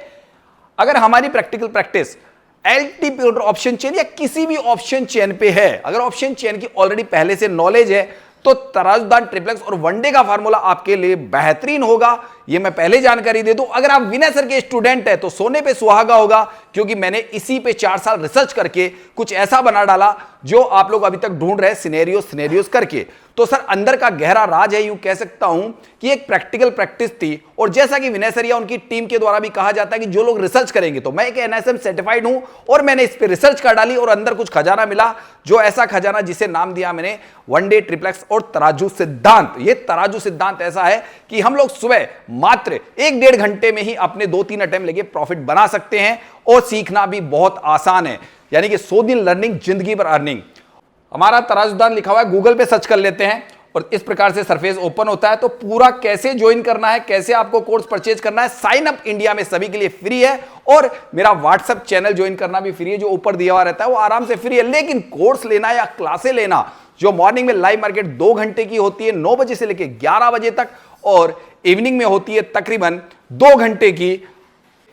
Speaker 1: अगर हमारी practical practice LT option chain या किसी भी ऑप्शन चेन पे है, अगर ऑप्शन चेन की ऑलरेडी पहले से नॉलेज है, तो तराजुदान ट्रिप्लेक्स और वनडे का फार्मूला आपके लिए बेहतरीन होगा। ये मैं पहले जानकारी दे दूं। अगर आप विनय सर के स्टूडेंट हैं तो सोने पे सुहागा होगा, क्योंकि मैंने इसी पे 4 साल रिसर्च करके कुछ ऐसा बना डाला जो आप लोग अभी तक ढूंढ रहे सिनेरियोस करके। तो सर अंदर का गहरा राज है, यूं कह सकता हूं कि एक प्रैक्टिकल प्रैक्टिस थी। और जैसा कि विनय सर या उनकी टीम के द्वारा भी कहा जाता है कि जो लोग रिसर्च करेंगे, तो मैं एक NSM सर्टिफाइड हूं और मैंने इस पे रिसर्च कर डाली और अंदर कुछ खजाना मिला, जो ऐसा खजाना जिसे नाम दिया मैंने वनडे ट्रिप्लेक्स और तराजू सिद्धांत। ये तराजू सिद्धांत ऐसा है कि हम लोग सुबह मात्र 1-1.5 घंटे में ही अपने 2-3 अटेम्प्ट लेके प्रॉफिट बना सकते हैं और सीखना भी बहुत आसान है। यानी कि 100 दिन लर्निंग, जिंदगी भर अर्निंग। हमारा तराजुदान लिखा हुआ है, गूगल पे सर्च कर लेते हैं और इस प्रकार से सरफेस ओपन होता है। तो पूरा कैसे ज्वाइन करना है, कैसे आपको कोर्स परचेज करना है, साइन अप इंडिया में सभी के लिए फ्री है और मेरा व्हाट्सएप चैनल ज्वाइन करना भी फ्री है, जो ऊपर दिया हुआ रहता है वो आराम से फ्री है। लेकिन कोर्स लेना या क्लासे लेना, जो मॉर्निंग में लाइव मार्केट 2 घंटे की होती है 9 बजे से लेकर 11 बजे तक, और इवनिंग में होती है तकरीबन 2 घंटे की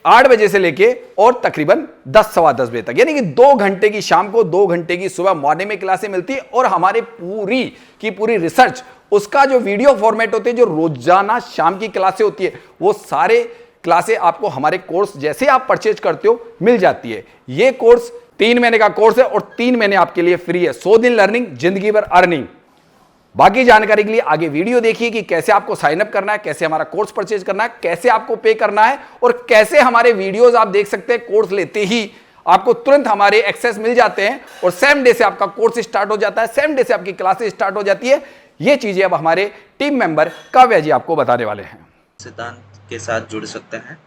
Speaker 1: 8 बजे से लेके और तकरीबन 10-10:15 बजे तक। यानी कि 2 घंटे की शाम को, 2 घंटे की सुबह मॉर्निंग में क्लासें मिलती है और हमारे पूरी की पूरी रिसर्च, उसका जो वीडियो फॉर्मेट होते हैं, जो रोजाना शाम की क्लासें होती है, वो सारे क्लासें आपको हमारे कोर्स जैसे आप परचेज करते हो मिल जाती है। ये कोर्स 3 महीने का कोर्स है और 3 महीने आपके लिए फ्री है। 100 दिन लर्निंग, जिंदगी भर अर्निंग। बाकी जानकारी के लिए आगे वीडियो देखिए कि कैसे आपको साइन अप करना है, कैसे हमारा कोर्स परचेज करना है, कैसे आपको पे करना है और कैसे हमारे वीडियोस आप देख सकते हैं कोर्स लेते ही आपको तुरंत हमारे एक्सेस मिल जाते हैं और सेम डे से आपका कोर्स स्टार्ट हो जाता है, सेम डे से आपकी क्लासेस स्टार्ट हो जाती है। ये चीजें अब हमारे टीम मेंबर काव्या जी आपको बताने वाले हैं।
Speaker 12: सिद्धांत के साथ जुड़ सकते हैं।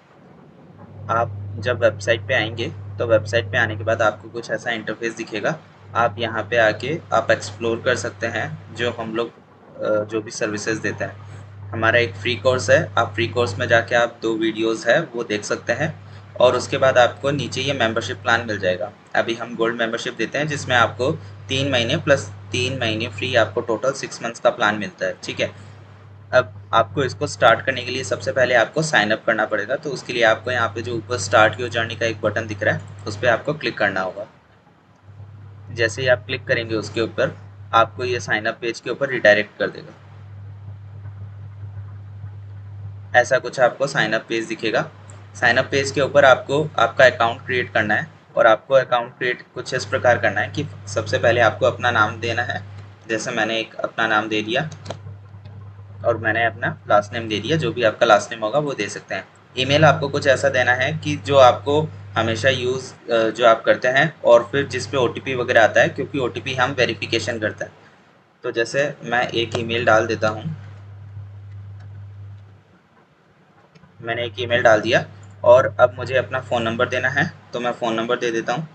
Speaker 12: आप जब वेबसाइट पे आएंगे तो वेबसाइट पे आने के बाद आपको कुछ ऐसा इंटरफेस दिखेगा। आप यहाँ पे आके आप एक्सप्लोर कर सकते हैं जो हम लोग जो भी सर्विसेज देते हैं। हमारा एक फ्री कोर्स है, आप फ्री कोर्स में जाके आप 2 वीडियोस है वो देख सकते हैं और उसके बाद आपको नीचे ये मेंबरशिप प्लान मिल जाएगा। अभी हम गोल्ड मेंबरशिप देते हैं जिसमें आपको 3 महीने प्लस 3 महीने फ्री, आपको टोटल 6 मंथ्स का प्लान मिलता है। ठीक है, अब आपको इसको स्टार्ट करने के लिए सबसे पहले आपको साइन अप करना पड़ेगा। तो उसके लिए आपको यहाँ पे जो ऊपर स्टार्ट योर जर्नी का एक बटन दिख रहा है उस पर आपको क्लिक करना होगा। जैसे ही आप क्लिक करेंगे उसके ऊपर आपको ये साइन अप पेज के ऊपर रिडायरेक्ट कर देगा। ऐसा कुछ आपको साइन अप पेज दिखेगा। साइन अप पेज के ऊपर आपको आपका अकाउंट क्रिएट करना है और आपको अकाउंट क्रिएट कुछ इस प्रकार करना है कि सबसे पहले आपको अपना नाम देना है। जैसे मैंने एक अपना नाम दे दिया और मैंने अपना लास्ट नेम दे दिया, जो भी आपका लास्ट नेम होगा वो दे सकते हैं। ईमेल आपको कुछ ऐसा देना है कि जो आपको हमेशा यूज़ जो आप करते हैं और फिर जिस पे OTP वगैरह आता है, क्योंकि OTP हम वेरिफिकेशन करते हैं। तो जैसे मैं एक ईमेल डाल देता हूँ, मैंने एक ईमेल डाल दिया और अब मुझे अपना फ़ोन नंबर देना है तो मैं फ़ोन नंबर दे देता हूँ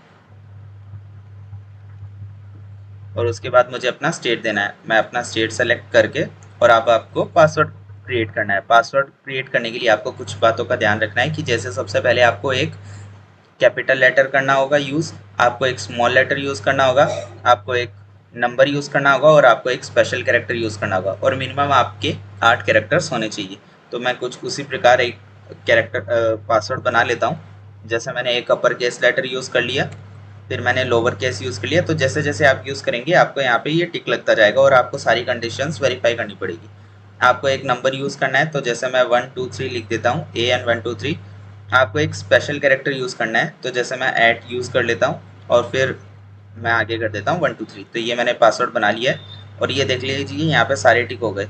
Speaker 12: और उसके बाद मुझे अपना स्टेट देना है। मैं अपना स्टेट सेलेक्ट करके और अब आपको पासवर्ड क्रिएट करना है। पासवर्ड क्रिएट करने के लिए आपको कुछ बातों का ध्यान रखना है कि जैसे सबसे पहले आपको एक कैपिटल लेटर करना होगा यूज़, आपको एक स्मॉल लेटर यूज़ करना होगा, आपको एक नंबर यूज़ करना होगा और आपको एक स्पेशल कैरेक्टर यूज़ करना होगा और मिनिमम आपके 8 कैरेक्टर्स होने चाहिए। तो मैं कुछ उसी प्रकार एक कैरेक्टर पासवर्ड बना लेता हूँ। जैसे मैंने एक अपर केस लेटर यूज़ कर लिया, फिर मैंने लोअर केस यूज़ कर लिया। तो जैसे जैसे आप यूज़ करेंगे आपको यहाँ पे ये टिक लगता जाएगा और आपको सारी कंडीशंस वेरीफाई करनी पड़ेगी। आपको एक नंबर यूज़ करना है तो जैसे मैं 1 2 3 लिख देता हूँ, AN 1 2 3। आपको एक स्पेशल कैरेक्टर यूज़ करना है तो जैसे मैं ऐट यूज़ कर लेता हूँ और फिर मैं आगे कर देता हूँ 1 2 3। तो ये मैंने पासवर्ड बना लिया है और ये देख लीजिए यहाँ पे सारे टिक हो गए।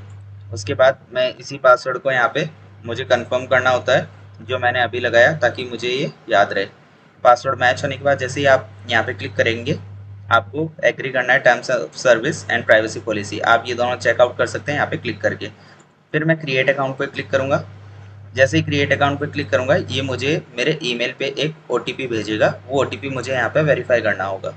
Speaker 12: उसके बाद मैं इसी पासवर्ड को यहाँ पे मुझे कंफर्म करना होता है जो मैंने अभी लगाया, ताकि मुझे ये याद रहे। पासवर्ड मैच होने के बाद जैसे ही आप यहाँ पे क्लिक करेंगे आपको एग्री करना है terms of service and privacy policy. आप ये दोनों चेकआउट कर सकते हैं यहाँ पे क्लिक करके। फिर मैं क्रिएट अकाउंट पे क्लिक करूँगा। जैसे ही क्रिएट अकाउंट पे क्लिक करूँगा ये मुझे मेरे ईमेल पे एक OTP भेजेगा। वो OTP मुझे यहाँ पे वेरीफाई करना होगा।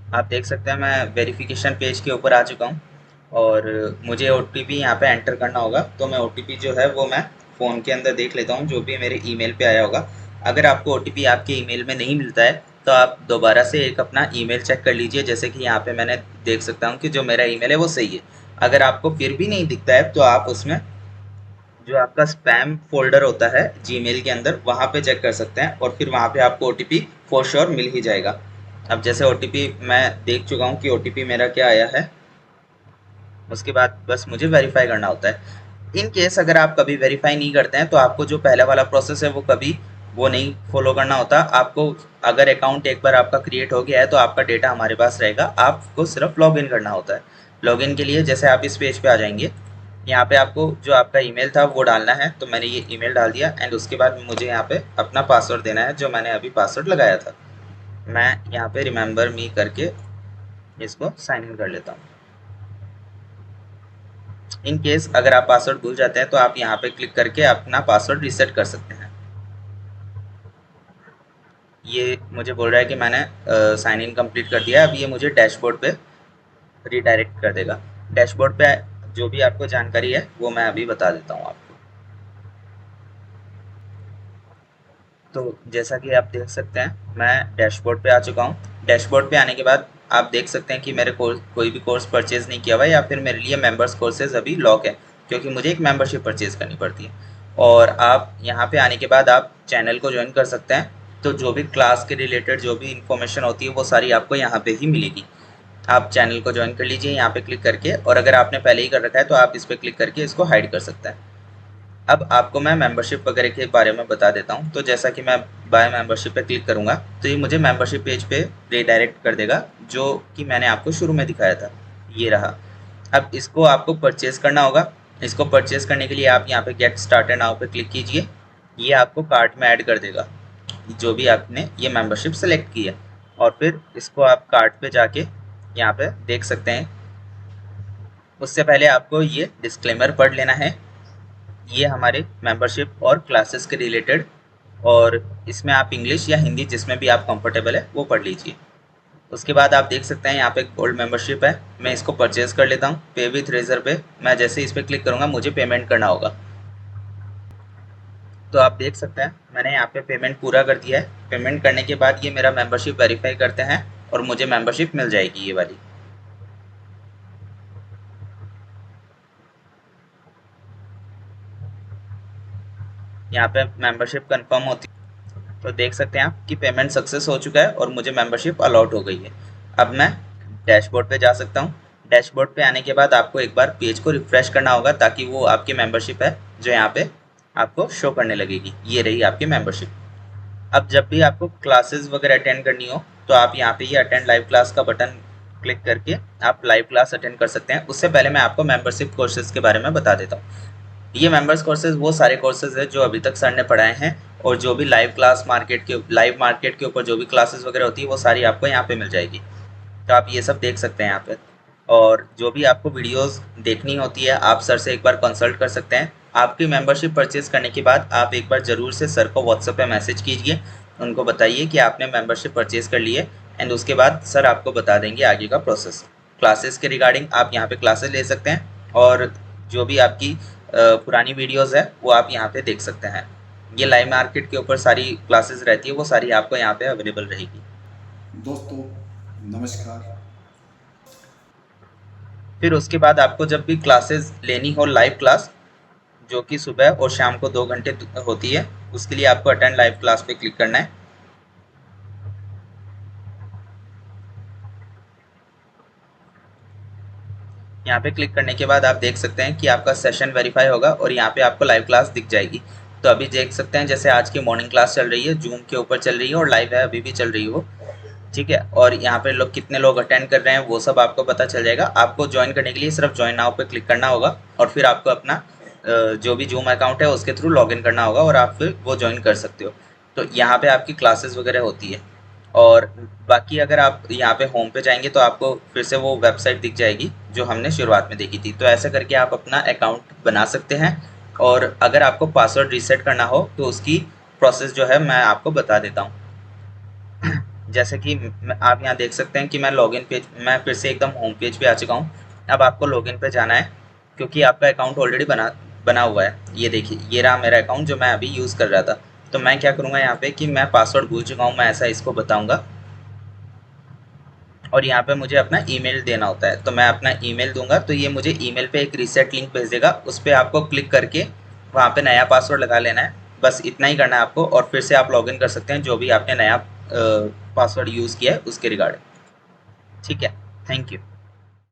Speaker 12: आप देख सकते हैं मैं वेरिफिकेशन पेज के ऊपर आ चुका हूँ और मुझे OTP यहाँ पे एंटर करना होगा। तो मैं OTP जो है वो मैं फ़ोन के अंदर देख लेता हूँ जो भी मेरे ईमेल पे आया होगा। अगर आपको OTP आपके ईमेल में नहीं मिलता है तो आप दोबारा से एक अपना ईमेल चेक कर लीजिए। जैसे कि यहाँ पे मैंने देख सकता हूँ कि जो मेरा ईमेल है वो सही है। अगर आपको फिर भी नहीं दिखता है तो आप उसमें जो आपका स्पैम फोल्डर होता है जीमेल के अंदर वहाँ पे चेक कर सकते हैं और फिर वहाँ पे आपको OTP फॉर श्योर मिल ही जाएगा। अब जैसे OTP मैं देख चुका हूँ कि OTP मेरा क्या आया है, उसके बाद बस मुझे वेरीफाई करना होता है। इन केस अगर आप कभी वेरीफाई नहीं करते हैं तो आपको जो पहला वाला प्रोसेस है वो कभी वो नहीं फॉलो करना होता। आपको अगर अकाउंट एक बार आपका क्रिएट हो गया है तो आपका डेटा हमारे पास रहेगा, आपको सिर्फ लॉगिन करना होता है। लॉगिन के लिए जैसे आप इस पेज पे आ जाएंगे, यहाँ पे आपको जो आपका ईमेल था वो डालना है। तो मैंने ये ईमेल डाल दिया एंड उसके बाद मुझे यहाँ पे अपना पासवर्ड देना है जो मैंने अभी पासवर्ड लगाया था। मैं यहाँ पे रिमेंबर मी करके इसको साइन इन कर लेता हूँ। इन केस अगर आप पासवर्ड भूल जाते हैं तो आप यहाँ पे क्लिक करके अपना पासवर्ड रीसेट कर सकते हैं। ये मुझे बोल रहा है कि मैंने साइन इन कंप्लीट कर दिया है। अब ये मुझे डैशबोर्ड पे रीडायरेक्ट कर देगा। डैशबोर्ड पे जो भी आपको जानकारी है वो मैं अभी बता देता हूँ आपको। तो जैसा कि आप देख सकते हैं मैं डैशबोर्ड पे आ चुका हूँ। डैशबोर्ड पे आने के बाद आप देख सकते हैं कि मेरे कोई भी कोर्स परचेज़ नहीं किया हुआ है या फिर मेरे लिए मेंबर्स कोर्सेज अभी लॉक है, क्योंकि मुझे एक मेंबरशिप परचेज़ करनी पड़ती है। और आप यहाँ पे आने के बाद आप चैनल को ज्वाइन कर सकते हैं। तो जो भी क्लास के रिलेटेड जो भी इंफॉर्मेशन होती है वो सारी आपको यहाँ पे ही मिलेगी। आप चैनल को ज्वाइन कर लीजिए यहाँ पे क्लिक करके, और अगर आपने पहले ही कर रखा है तो आप इस पर क्लिक करके इसको हाइड कर सकते हैं। अब आपको मैं मेंबरशिप वगैरह के बारे में बता देता हूँ। तो जैसा कि मैं बाय मेंबरशिप पे क्लिक करूँगा तो ये मुझे मेंबरशिप पेज पे रीडायरेक्ट कर देगा, जो कि मैंने आपको शुरू में दिखाया था, ये रहा। अब इसको आपको परचेज़ करना होगा। इसको परचेज़ करने के लिए आप यहाँ पे गेट स्टार्टेड नाउ पे क्लिक कीजिए। ये आपको कार्ट में ऐड कर देगा जो भी आपने ये मेंबरशिप सेलेक्ट की है, और फिर इसको आप कार्ट पे जाके यहाँ पे देख सकते हैं। उससे पहले आपको ये डिस्क्लेमर पढ़ लेना है, ये हमारे मेंबरशिप और क्लासेस के रिलेटेड, और इसमें आप इंग्लिश या हिंदी जिसमें भी आप कंफर्टेबल है वो पढ़ लीजिए। उसके बाद आप देख सकते हैं यहाँ पे गोल्ड मेंबरशिप है, मैं इसको परचेज़ कर लेता हूँ। पे विथ रेजर पे मैं जैसे इस पर क्लिक करूँगा मुझे पेमेंट करना होगा। तो आप देख सकते हैं मैंने यहाँ पे पेमेंट पूरा कर दिया है। पेमेंट करने के बाद ये मेरा मेंबरशिप वेरीफाई करते हैं और मुझे मेंबरशिप मिल जाएगी ये वाली। यहाँ पे मेंबरशिप कंफर्म होती है तो देख सकते हैं आप कि पेमेंट सक्सेस हो चुका है और मुझे मेंबरशिप अलॉट हो गई है। अब मैं डैशबोर्ड पे जा सकता हूँ। डैशबोर्ड पे आने के बाद आपको एक बार पेज को रिफ्रेश करना होगा ताकि वो आपकी मेंबरशिप है जो यहाँ पे आपको शो करने लगेगी। ये रही आपकी मेंबरशिप। अब जब भी आपको क्लासेस वगैरह अटेंड करनी हो तो आप यहाँ पे ये अटेंड लाइव क्लास का बटन क्लिक करके आप लाइव क्लास अटेंड कर सकते हैं। उससे पहले मैं आपको मेंबरशिप कोर्सेज के बारे में बता देता हूँ। ये मेंबर्स कोर्सेज वो सारे कोर्सेज है जो अभी तक सर ने पढ़ाए हैं, और जो भी लाइव मार्केट के ऊपर जो भी क्लासेस वगैरह होती है वो सारी आपको यहाँ पे मिल जाएगी। तो आप ये सब देख सकते हैं यहाँ पे, और जो भी आपको वीडियोस देखनी होती है आप सर से एक बार कंसल्ट कर सकते हैं। आपकी मेंबरशिप परचेज करने के बाद आप एक बार ज़रूर से सर को व्हाट्सएप पे मैसेज कीजिए, उनको बताइए कि आपने मेंबरशिप परचेज कर ली है, एंड उसके बाद सर आपको बता देंगे आगे का प्रोसेस। क्लासेस के रिगार्डिंग आप यहाँ पे क्लासेस ले सकते हैं, और जो भी आपकी पुरानी वीडियोस है वो आप यहाँ पे देख सकते हैं। ये लाइव मार्केट के ऊपर सारी क्लासेस रहती है, वो सारी आपको यहाँ पे अवेलेबल रहेगी।
Speaker 13: दोस्तों नमस्कार।
Speaker 12: फिर उसके बाद आपको जब भी क्लासेस लेनी हो, लाइव क्लास जो कि सुबह और शाम को 2 घंटे होती है, उसके लिए आपको अटेंड लाइव क्लास पे क्लिक करना है। यहाँ पे क्लिक करने के बाद आप देख सकते हैं कि आपका सेशन वेरीफाई होगा और यहाँ पे आपको लाइव क्लास दिख जाएगी। तो अभी देख सकते हैं जैसे आज की मॉर्निंग क्लास चल रही है, जूम के ऊपर चल रही है और लाइव है, अभी भी चल रही है वो, ठीक है। और यहाँ पे कितने लोग अटेंड कर रहे हैं वो सब आपको पता चल जाएगा। आपको ज्वाइन करने के लिए सिर्फ ज्वाइन नाउ पे क्लिक करना होगा, और फिर आपको अपना जो भी जूम अकाउंट है उसके थ्रू लॉगिन करना होगा और आप फिर वो ज्वाइन कर सकते हो। तो यहाँ पे आपकी क्लासेस वगैरह होती है। और बाकी अगर आप यहाँ पे होम पे जाएंगे तो आपको फिर से वो वेबसाइट दिख जाएगी जो हमने शुरुआत में देखी थी। तो ऐसा करके आप अपना अकाउंट बना सकते हैं, और अगर आपको पासवर्ड रीसेट करना हो तो उसकी प्रोसेस जो है मैं आपको बता देता हूँ। जैसे कि आप यहाँ देख सकते हैं कि मैं फिर से एकदम होम पेज पे आ चुका हूँ। अब आपको लॉगिन पे जाना है क्योंकि आपका अकाउंट ऑलरेडी बना हुआ है। ये देखिए, ये रहा मेरा अकाउंट जो मैं अभी यूज़ कर रहा था। तो मैं क्या करूँगा यहाँ पे कि मैं पासवर्ड भूल चुका हूँ, मैं ऐसा इसको बताऊँगा, और यहाँ पे मुझे अपना ईमेल देना होता है। तो मैं अपना ईमेल दूंगा तो ये मुझे ईमेल पे एक रीसेट लिंक भेज देगा, उस पर आपको क्लिक करके वहाँ पे नया पासवर्ड लगा लेना है। बस इतना ही करना है आपको, और फिर से आप लॉगिन कर सकते हैं जो भी आपने नया पासवर्ड यूज़ किया है उसके रिगार्डिंग। ठीक है, थैंक यू।